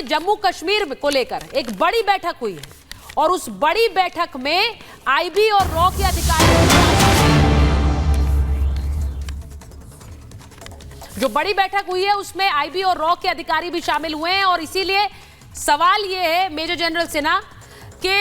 में जम्मू कश्मीर को लेकर एक बड़ी बैठक हुई है और उस बड़ी बैठक में आईबी और रॉ के अधिकारी, जो बड़ी बैठक हुई है उसमें आईबी और रॉ के अधिकारी भी शामिल हुए हैं। और इसीलिए सवाल यह है मेजर जनरल सिन्हा कि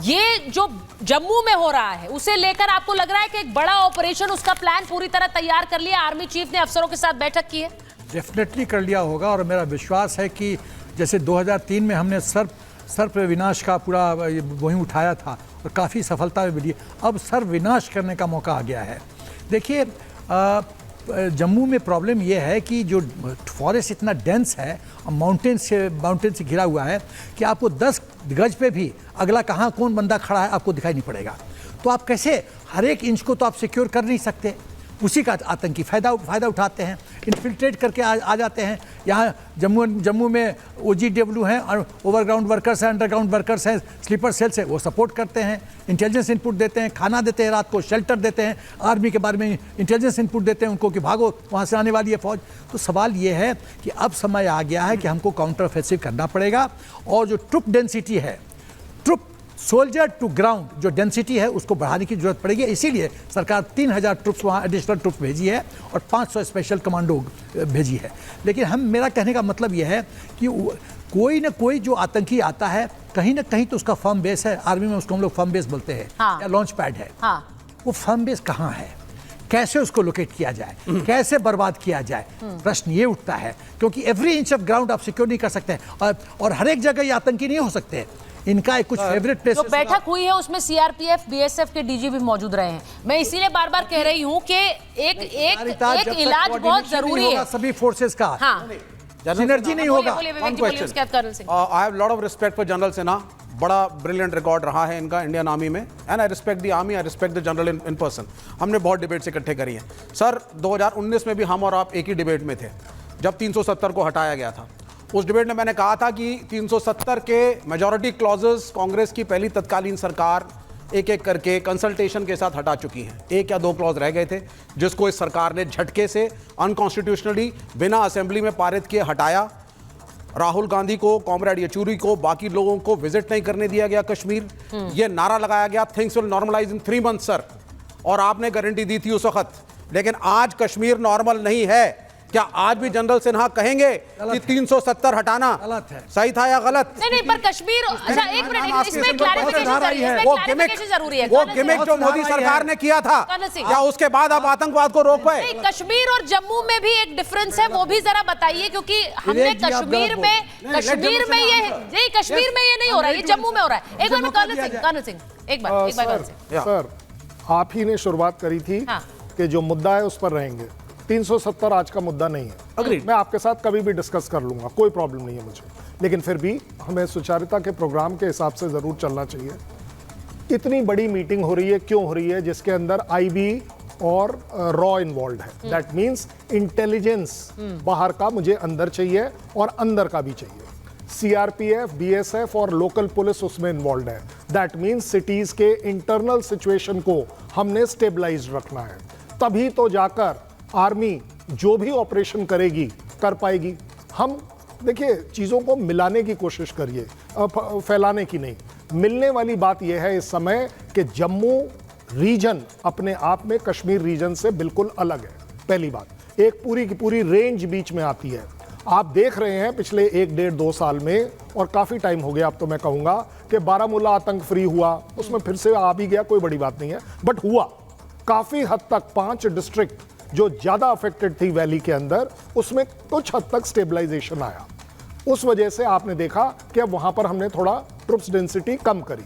ये जो जम्मू में हो रहा है उसे लेकर आपको लग रहा है कि एक बड़ा ऑपरेशन, उसका प्लान पूरी तरह तैयार कर लिया, आर्मी चीफ ने अफसरों के साथ बैठक की है? डेफिनेटली कर लिया होगा और मेरा विश्वास है कि जैसे 2003 में हमने सर्प विनाश का पूरा वहीं उठाया था और काफ़ी सफलता भी मिली, अब सर्प विनाश करने का मौका आ गया है। देखिए जम्मू में प्रॉब्लम यह है कि जो फॉरेस्ट इतना डेंस है और माउंटेन से घिरा हुआ है कि आपको 10 गज पे भी अगला कहाँ कौन बंदा खड़ा है आपको दिखाई नहीं पड़ेगा। तो आप कैसे हर एक इंच को तो आप सिक्योर कर नहीं सकते, उसी का आतंकी फ़ायदा उठाते हैं, इन्फिल्ट्रेट करके आ जाते हैं। यहाँ जम्मू में OGW हैं और ओवरग्राउंड वर्कर्स हैं, अंडरग्राउंड वर्कर्स हैं, स्लीपर सेल्स है, वो सपोर्ट करते हैं, इंटेलिजेंस इनपुट देते हैं, खाना देते हैं, रात को शेल्टर देते हैं, आर्मी के बारे में इंटेलिजेंस इनपुट देते हैं उनको कि भागो वहाँ से आने वाली है फौज। तो सवाल ये है कि अब समय आ गया है कि हमको काउंटर ऑफेंसिव करना पड़ेगा और जो ट्रुप डेंसिटी है, ट्रुप सोल्जर टू ग्राउंड जो डेंसिटी है उसको बढ़ाने की जरूरत पड़ेगी। इसीलिए सरकार 3000 ट्रुप्स वहाँ एडिशनल ट्रुप्स भेजी है और 500 स्पेशल कमांडो भेजी है। लेकिन मेरा कहने का मतलब यह है कि कोई ना कोई जो आतंकी आता है कहीं ना कहीं तो उसका फर्म बेस है, आर्मी में उसको हम लोग फर्म बेस बोलते हैं, या लॉन्च पैड है। वो फर्म बेस कहाँ है, कैसे उसको लोकेट किया जाए, कैसे बर्बाद किया जाए, प्रश्न ये उठता है। क्योंकि एवरी इंच ऑफ ग्राउंड आप सिक्योर नहीं कर सकते हैं और हर एक जगह ये आतंकी नहीं हो सकते। इनका एक कुछ फेवरेट प्लेस जो बैठक हुई है उसमें सीआरपीएफ बीएसएफ के डीजी भी मौजूद रहे हैं। मैं इसीलिए बार बार कह रही हूं कि एक इलाज बहुत जरूरी है सभी फोर्सेस का। सिनर्जी नहीं होगा। I have lot of respect for general Sinha, बड़ा ब्रिलियंट रिकॉर्ड रहा है इनका इंडियन आर्मी में, and I respect the army, I respect the general in person. हमने बहुत डिबेट्स इकट्ठे करी हैं सर। 2019 में भी हम और आप एक ही डिबेट में थे जब 370 को हटाया गया था। उस डिबेट में मैंने कहा था कि 370 के मेजॉरिटी क्लॉजेस कांग्रेस की पहली तत्कालीन सरकार एक एक करके कंसल्टेशन के साथ हटा चुकी हैं। 1 या 2 क्लॉज रह गए थे जिसको इस सरकार ने झटके से अनकॉन्स्टिट्यूशनली बिना असेंबली में पारित किए हटाया। राहुल गांधी को, कॉमरेड येचुरी को, बाकी लोगों को विजिट नहीं करने दिया गया कश्मीर। ये नारा लगाया गया things will normalize in 3 months sir, और आपने गारंटी दी थी उस वक्त। लेकिन आज कश्मीर नॉर्मल नहीं है। क्या आज भी जनरल सिन्हा कहेंगे कि 370 हटाना सही था या गलत? नहीं, पर कश्मीर, अच्छा एक मिनट, इसमें क्लैरिफिकेशन जरूरी है। वो गिमिक जो मोदी सरकार ने किया था, क्या उसके बाद आप आतंकवाद को रोक पाए? कश्मीर और जम्मू में भी एक डिफरेंस है, वो भी जरा बताइए, क्योंकि हमने कश्मीर में ये नहीं हो रहा है, ये जम्मू में हो रहा है। एक बार कर्नल सिंह एक बार सर, आप ही ने शुरुआत करी थी कि जो मुद्दा है उस पर रहेंगे। 370 आज का मुद्दा नहीं है। मैं आपके साथ कभी भी डिस्कस कर लूंगा, कोई प्रॉब्लम नहीं है मुझे, लेकिन फिर भी हमें सुचारिता के प्रोग्राम के हिसाब से जरूर चलना चाहिए। इतनी बड़ी मीटिंग हो रही है, क्यों हो रही है? जिसके अंदर आईबी और रॉ इन्वॉल्व है। दैट मीन्स इंटेलिजेंस बाहर का मुझे अंदर चाहिए और अंदर का भी चाहिए। सीआरपीएफ, बीएसएफ और लोकल पुलिस उसमें इन्वॉल्व है। दैट मीन्स सिटीज के इंटरनल सिचुएशन को हमने स्टेबलाइज रखना है, तभी तो जाकर आर्मी जो भी ऑपरेशन करेगी कर पाएगी। हम देखिए चीज़ों को मिलाने की कोशिश करिए, फैलाने की नहीं। मिलने वाली बात यह है इस समय कि जम्मू रीजन अपने आप में कश्मीर रीजन से बिल्कुल अलग है। पहली बात, एक पूरी की पूरी रेंज बीच में आती है। आप देख रहे हैं पिछले 1, 1.5, 2 साल में, और काफ़ी टाइम हो गया अब तो मैं कहूँगा कि बारामूला आतंक फ्री हुआ, उसमें फिर से आ भी गया, कोई बड़ी बात नहीं है, बट हुआ। काफ़ी हद तक 5 डिस्ट्रिक्ट जो ज्यादा अफेक्टेड थी वैली के अंदर, उसमें कुछ हद तक स्टेबलाइजेशन आया। उस वजह से आपने देखा कि अब वहां पर हमने थोड़ा ट्रुप्स डेंसिटी कम करी।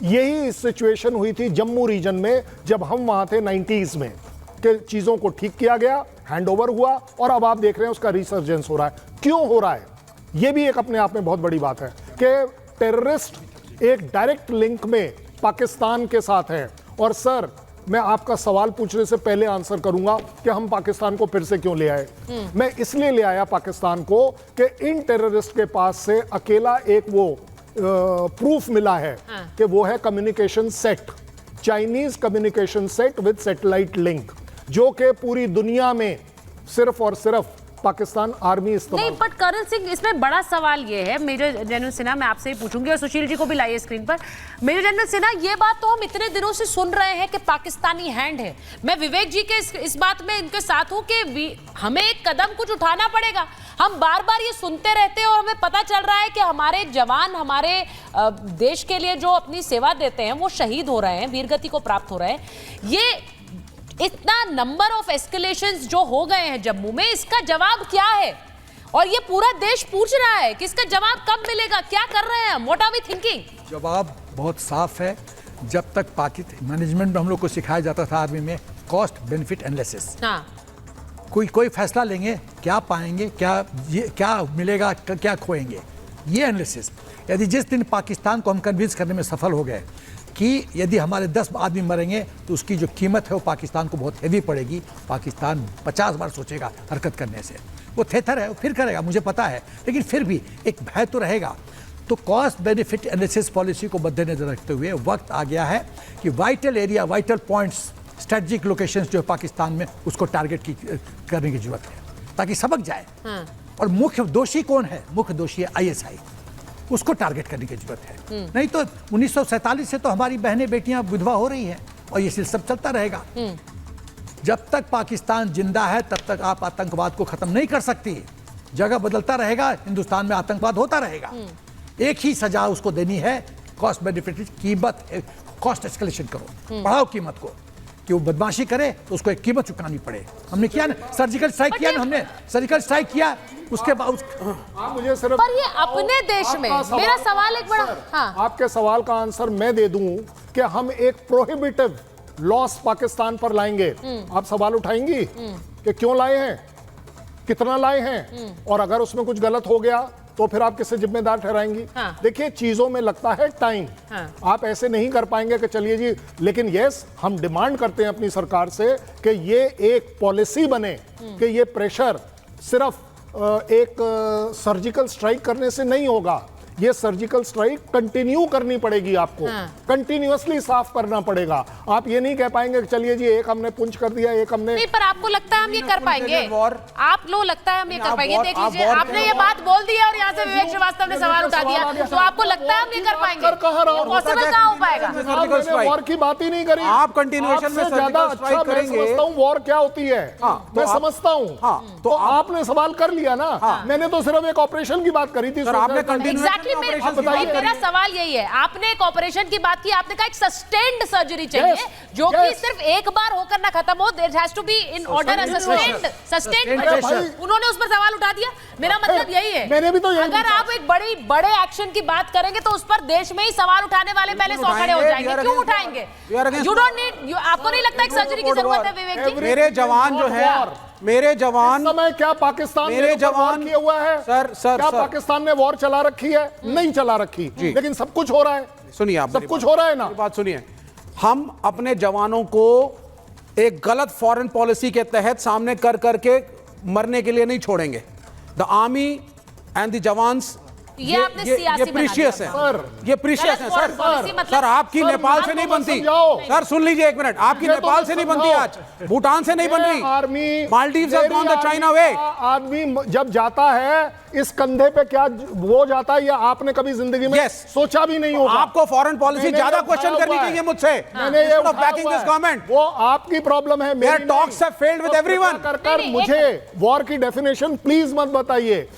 यही सिचुएशन हुई थी जम्मू रीजन में जब हम वहां थे 90s में, कि चीजों को ठीक किया गया, हैंडओवर हुआ, और अब आप देख रहे हैं उसका रिसर्जेंस हो रहा है। क्यों हो रहा है? यह भी एक अपने आप में बहुत बड़ी बात है कि टेररिस्ट एक डायरेक्ट लिंक में पाकिस्तान के साथ है। और सर, मैं आपका सवाल पूछने से पहले आंसर करूंगा कि हम पाकिस्तान को फिर से क्यों ले आए। मैं इसलिए ले आया पाकिस्तान को कि इन टेररिस्ट के पास से अकेला एक वो प्रूफ मिला है कि वो है communication set, Chinese communication set with satellite link, जो कि पूरी दुनिया में सिर्फ और सिर्फ पाकिस्तान आर्मी इस्तेमाल। नहीं, बट कर्नल सिंह, इसमें बड़ा सवाल ये है, मेजर जनरल सिन्हा, मैं आपसे ही पूछूंगी और सुशील जी को भी लाइए स्क्रीन पर। मेजर जनरल सिन्हा, ये बात तो हम इतने दिनों से सुन रहे हैं कि पाकिस्तानी हैंड है। मैं विवेक जी के इस बात में इनके साथ हूं कि हमें एक कदम कुछ उठाना पड़ेगा। हम बार बार ये सुनते रहते हैं और हमें पता चल रहा है कि हमारे जवान हमारे देश के लिए जो अपनी सेवा देते हैं वो शहीद हो रहे हैं, वीरगति को प्राप्त हो रहे हैं। ये इतना नंबर ऑफ एस्केलेशंस जो हो गए हैं जम्मू में, इसका जवाब क्या है? और ये पूरा देश पूछ रहा है कि इसका जवाब कब मिलेगा, क्या कर रहे हैं हम, व्हाट आर वी थिंकिंग? जवाब बहुत साफ है। जब तक पाकिस्तान मैनेजमेंट में हम लोग को सिखाया जाता था आर्मी में कॉस्ट बेनिफिट एनालिसिस, हाँ, कोई फैसला लेंगे, क्या पाएंगे, क्या मिलेगा, क्या खोएंगे, ये एनालिसिस। यदि जिस दिन पाकिस्तान को हम कन्विंस करने में सफल हो गए कि यदि हमारे 10 आदमी मरेंगे तो उसकी जो कीमत है वो पाकिस्तान को बहुत हेवी पड़ेगी, पाकिस्तान 50 बार सोचेगा हरकत करने से। वो थेथर है, वो फिर करेगा, मुझे पता है, लेकिन फिर भी एक भय तो रहेगा। तो कॉस्ट बेनिफिट एनालिसिस पॉलिसी को मद्देनजर रखते हुए वक्त आ गया है कि vital area, vital points, strategic locations जो है पाकिस्तान में, उसको टारगेट करने की जरूरत है ताकि सबक जाए। और मुख्य दोषी कौन है? मुख्य दोषी है ISI, उसको टारगेट करने की जरूरत है। नहीं तो 1947 से तो हमारी बहनें बेटियां विधवा हो रही हैं और ये सिलसिला चलता रहेगा। जब तक पाकिस्तान जिंदा है तब तक आप आतंकवाद को खत्म नहीं कर सकती। जगह बदलता रहेगा, हिंदुस्तान में आतंकवाद होता रहेगा। एक ही सजा उसको देनी है, कॉस्ट बेनिफिट, कीमत, कॉस्ट एस्केलेशन करो, बढ़ाओ कीमत को, कि वो बदमाशी करे तो उसको एक कीमत चुकानी पड़े। हमने किया ना, सर्जिकल स्ट्राइक किया ना, हमने सर्जिकल स्ट्राइक किया, उसके बाद मुझे सिर्फ पर ये अपने देश में, मेरा सवाल एक बड़ा, हाँ, आपके सवाल का आंसर मैं दे दूं कि हम एक प्रोहिबिटिव लॉस पाकिस्तान पर लाएंगे। आप सवाल उठाएंगी कि क्यों लाए हैं, कितना लाए हैं, और अगर उसमें कुछ गलत हो गया तो फिर आप किसे जिम्मेदार ठहराएंगी? हाँ। देखिए, चीजों में लगता है टाइम। हाँ। आप ऐसे नहीं कर पाएंगे कि चलिए जी, लेकिन यस, हम डिमांड करते हैं अपनी सरकार से कि ये एक पॉलिसी बने कि ये प्रेशर सिर्फ एक सर्जिकल स्ट्राइक करने से नहीं होगा। ये सर्जिकल स्ट्राइक कंटिन्यू करनी पड़ेगी आपको, कंटिन्यूअसली साफ करना पड़ेगा। आप ये नहीं कह पाएंगे कि चलिए जी एक हमने पुंछ कर दिया, एक हमने नहीं, पर आपको लगता है हम ये कर पाएंगे? आप लोग लगता है हम ये कर पाएंगे? देख लीजिए, आपने ये बात बोल दी है और यहाँ से विवेक श्रीवास्तव ने सवाल उठा दिया, तो आपको लगता है हम ये कर पाएंगे? पॉसिबल कहाँ हो पाएगा? वॉर की बात ही नहीं करी। आप कंटिन्यूएशन में ज्यादा अच्छा मैं समझता हूँ वॉर क्या होती है, मैं समझता हूँ। तो आपने सवाल कर लिया ना, मैंने तो सिर्फ एक ऑपरेशन की बात करी थी। आपने कंटिन्यूएशन मेरा सवाल यही है, आपने एक ऑपरेशन की बात की, आपने कहा एक सस्टेन्ड सर्जरी चाहिए, जो कि सिर्फ एक बार होकर ना खत्म हो, there has to be in order and sustained. उन्होंने उस पर सवाल उठा दिया। मेरा मतलब यही है, मैंने भी तो यही अगर आप एक बड़े एक्शन की बात करेंगे तो उस पर देश में ही सवाल उठाने वाले पहले 100 खड़े हो जाएंगे। क्यों उठाएंगे? यू डोंट नीड, आपको नहीं लगता एक सर्जरी की जरूरत है विवेक जी? मेरे जवान जो है, मेरे जवान, समय क्या पाकिस्तान मेरे जवान किया हुआ है? क्या पाकिस्तान ने वॉर चला रखी है? नहीं चला रखी, लेकिन सब कुछ हो रहा है। सुनिए, आप सब कुछ हो रहा है ना। बात सुनिए, हम अपने जवानों को एक गलत फॉरेन पॉलिसी के तहत सामने कर करके मरने के लिए नहीं छोड़ेंगे। The army and the jawans ये आपने सियासी ये प्रीशियस है सर, ये प्रीशियस है सर। सर आपकी नेपाल से नहीं बनती। सर सुन लीजिए एक मिनट, आपकी नेपाल से नहीं बनती, आज भूटान से नहीं बन रही, army Maldives have gone the China way. आदमी जब जाता है, इस कंधे पे क्या वो जाता है, ये आपने कभी जिंदगी में सोचा भी नहीं होगा। आपको फॉरेन पॉलिसी ज्यादा क्वेश्चन करनी चाहिए मुझसे। मैंने ये बैकिंग दिस गवर्नमेंट, वो आपकी प्रॉब्लम है। मेरे talks have failed with everyone. कर मुझे वॉर की डेफिनेशन प्लीज मत बताइए।